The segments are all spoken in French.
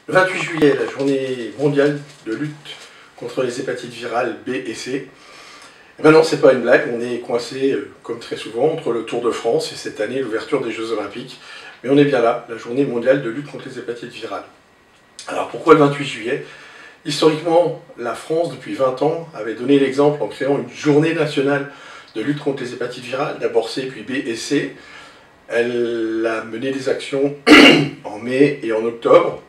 Le 28 juillet, la journée mondiale de lutte contre les hépatites virales B et C. Et ben non, c'est pas une blague, on est coincé, comme très souvent, entre le Tour de France et cette année l'ouverture des Jeux Olympiques. Mais on est bien là, la journée mondiale de lutte contre les hépatites virales. Alors pourquoi le 28 juillet? Historiquement, la France, depuis 20 ans, avait donné l'exemple en créant une journée nationale de lutte contre les hépatites virales, d'abord C puis B et C. Elle a mené des actions en mai et en octobre.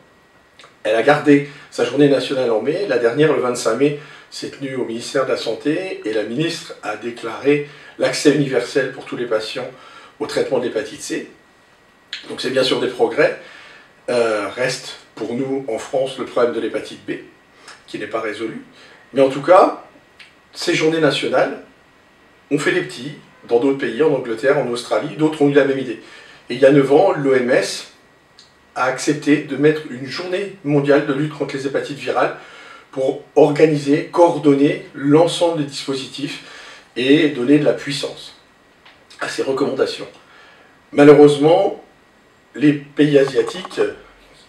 Elle a gardé sa journée nationale en mai. La dernière, le 25 mai, s'est tenue au ministère de la Santé et la ministre a déclaré l'accès universel pour tous les patients au traitement de l'hépatite C. Donc c'est bien sûr des progrès. Reste pour nous en France le problème de l'hépatite B, qui n'est pas résolu. Mais en tout cas, ces journées nationales ont fait les petits dans d'autres pays, en Angleterre, en Australie, d'autres ont eu la même idée. Et il y a 9 ans, l'OMS a accepté de mettre une journée mondiale de lutte contre les hépatites virales pour organiser, coordonner l'ensemble des dispositifs et donner de la puissance à ces recommandations. Malheureusement, les pays asiatiques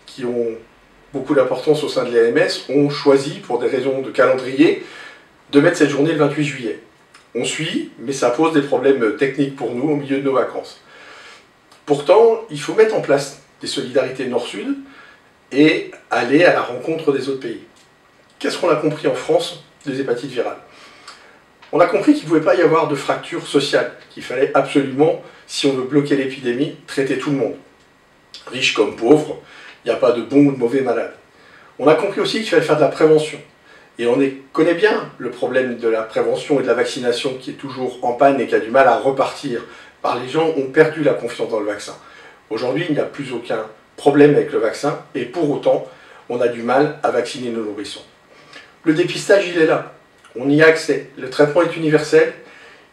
qui ont beaucoup d'importance au sein de l'AMS ont choisi, pour des raisons de calendrier, de mettre cette journée le 28 juillet. On suit, mais ça pose des problèmes techniques pour nous au milieu de nos vacances. Pourtant, il faut mettre en place des solidarités nord-sud et aller à la rencontre des autres pays. Qu'est-ce qu'on a compris en France des hépatites virales? On a compris qu'il ne pouvait pas y avoir de fracture sociale, qu'il fallait absolument, si on veut bloquer l'épidémie, traiter tout le monde. Riche comme pauvre, il n'y a pas de bons ou de mauvais malades. On a compris aussi qu'il fallait faire de la prévention. Et on connaît bien le problème de la prévention et de la vaccination qui est toujours en panne et qui a du mal à repartir. Les gens ont perdu la confiance dans le vaccin. Aujourd'hui, il n'y a plus aucun problème avec le vaccin et pour autant, on a du mal à vacciner nos nourrissons. Le dépistage, il est là. On y a accès. Le traitement est universel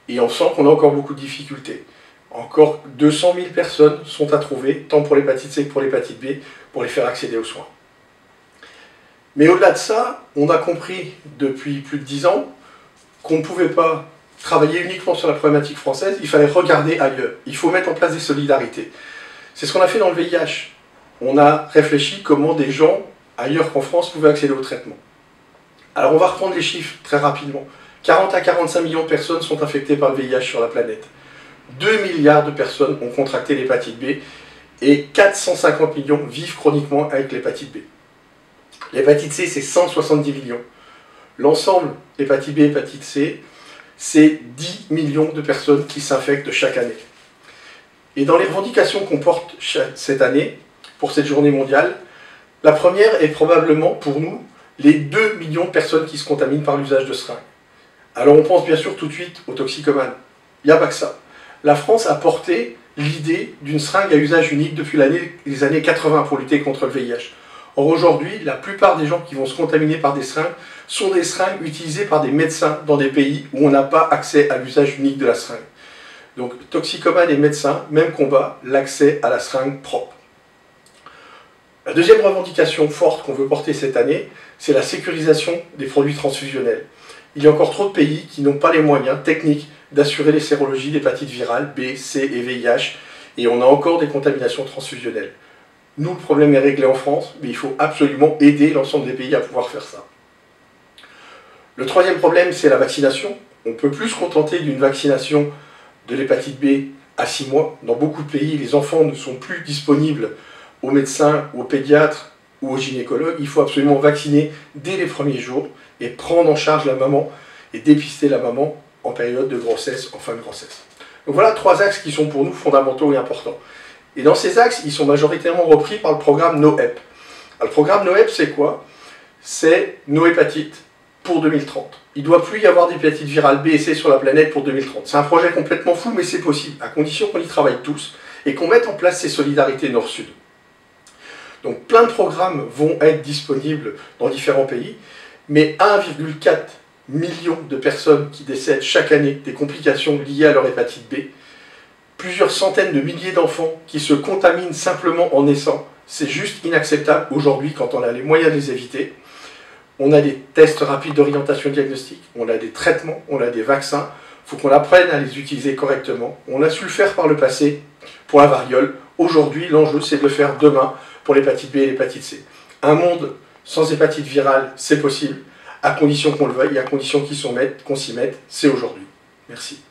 et on sent qu'on a encore beaucoup de difficultés. Encore 200 000 personnes sont à trouver, tant pour l'hépatite C que pour l'hépatite B, pour les faire accéder aux soins. Mais au-delà de ça, on a compris depuis plus de 10 ans qu'on ne pouvait pas travailler uniquement sur la problématique française, il fallait regarder ailleurs. Il faut mettre en place des solidarités. C'est ce qu'on a fait dans le VIH. On a réfléchi comment des gens, ailleurs qu'en France, pouvaient accéder au traitement. Alors on va reprendre les chiffres très rapidement. 40 à 45 millions de personnes sont infectées par le VIH sur la planète. 2 milliards de personnes ont contracté l'hépatite B et 450 millions vivent chroniquement avec l'hépatite B. L'hépatite C, c'est 170 millions. L'ensemble, hépatite B, hépatite C, c'est 10 millions de personnes qui s'infectent chaque année. Et dans les revendications qu'on porte cette année, pour cette journée mondiale, la première est probablement, pour nous, les 2 millions de personnes qui se contaminent par l'usage de seringues. Alors on pense bien sûr tout de suite aux toxicomanes. Il n'y a pas que ça. La France a porté l'idée d'une seringue à usage unique depuis les années 80 pour lutter contre le VIH. Or aujourd'hui, la plupart des gens qui vont se contaminer par des seringues sont des seringues utilisées par des médecins dans des pays où on n'a pas accès à l'usage unique de la seringue. Donc toxicomanes et médecins, même combat, l'accès à la seringue propre. La deuxième revendication forte qu'on veut porter cette année, c'est la sécurisation des produits transfusionnels. Il y a encore trop de pays qui n'ont pas les moyens techniques d'assurer les sérologies d'hépatite virale B, C et VIH, et on a encore des contaminations transfusionnelles. Nous, le problème est réglé en France, mais il faut absolument aider l'ensemble des pays à pouvoir faire ça. Le troisième problème, c'est la vaccination. On ne peut plus se contenter d'une vaccination de l'hépatite B à 6 mois. Dans beaucoup de pays, les enfants ne sont plus disponibles aux médecins, aux pédiatres ou aux gynécologues. Il faut absolument vacciner dès les premiers jours et prendre en charge la maman et dépister la maman en période de grossesse, en fin de grossesse. Donc voilà 3 axes qui sont pour nous fondamentaux et importants. Et dans ces axes, ils sont majoritairement repris par le programme NoHEP. Alors, le programme NoHEP, c'est quoi? C'est No Hépatite pour 2030. Il ne doit plus y avoir d'hépatite virale B et C sur la planète pour 2030. C'est un projet complètement fou, mais c'est possible, à condition qu'on y travaille tous et qu'on mette en place ces solidarités nord-sud. Donc plein de programmes vont être disponibles dans différents pays, mais 1,4 million de personnes qui décèdent chaque année des complications liées à leur hépatite B, plusieurs centaines de milliers d'enfants qui se contaminent simplement en naissant, c'est juste inacceptable aujourd'hui quand on a les moyens de les éviter. On a des tests rapides d'orientation diagnostique, on a des traitements, on a des vaccins, il faut qu'on apprenne à les utiliser correctement. On a su le faire par le passé pour la variole. Aujourd'hui, l'enjeu, c'est de le faire demain pour l'hépatite B et l'hépatite C. Un monde sans hépatite virale, c'est possible, à condition qu'on le veuille et à condition qu'on s'y mette, c'est aujourd'hui. Merci.